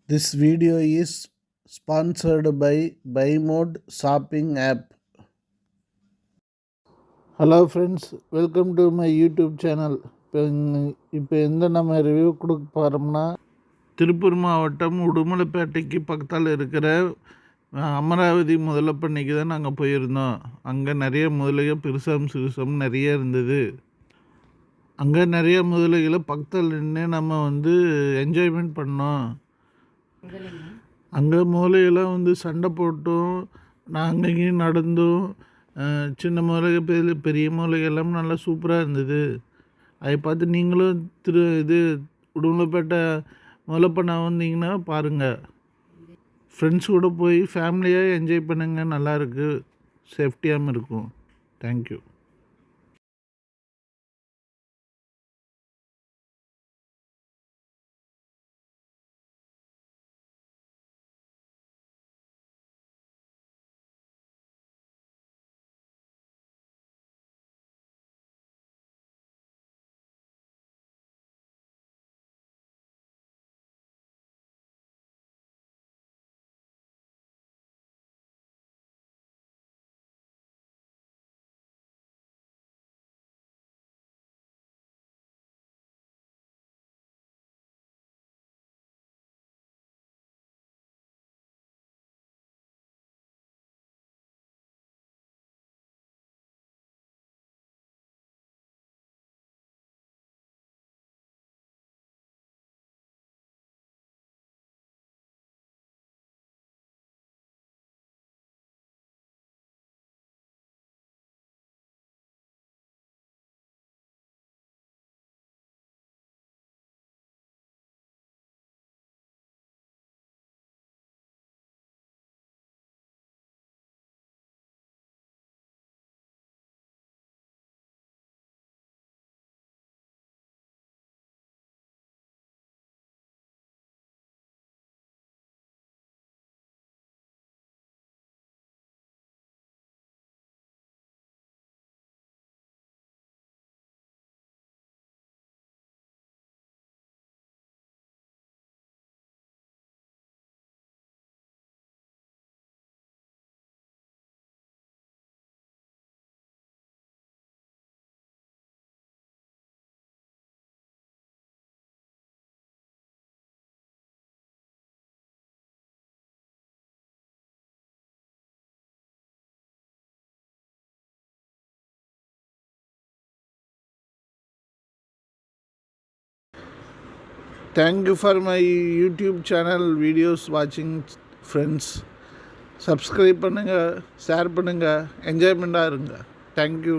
This video is sponsored by BuyMode shopping app. Hello friends, welcome to my YouTube channel. இப்போ எந்த நம்ம review கொடுக்க போகிறோம்னா திருப்பூர் மாவட்டம் உடுமலைப்பேட்டைக்கு பக்கத்தில் இருக்கிற அமராவதி முதலைப்பண்ணைக்கு தான் நாங்கள் போயிருந்தோம். அங்கே நிறைய முதலைகள் பெருசாம் சிறுசாம் நிறைய இருந்தது. அங்கே நிறைய முதலைகளை பக்கத்தில் நின்று நம்ம என்ஜாய்மெண்ட் பண்ணோம். அங்கே மூலையெல்லாம் சண்டை போட்டும் நாங்கள் இங்கேயும் நடந்தும் சின்ன மூலிகை பெரிய மூலிகை எல்லாம் நல்லா சூப்பராக இருந்தது. அதை பார்த்து நீங்களும் உடுமலைப்பேட்டை முதலைப்பண்ணை வந்தீங்கன்னா பாருங்கள். ஃப்ரெண்ட்ஸ் கூட போய் ஃபேமிலியாக என்ஜாய் பண்ணுங்கள். நல்லாயிருக்கு, சேஃப்டியாகவும் இருக்கும். Thank you. Thank you for my YouTube channel videos watching friends. Subscribe பண்ணுங்க, ஷேர் பண்ணுங்க, என்ஜாய்மெண்ட்டாக இருங்க. Thank you.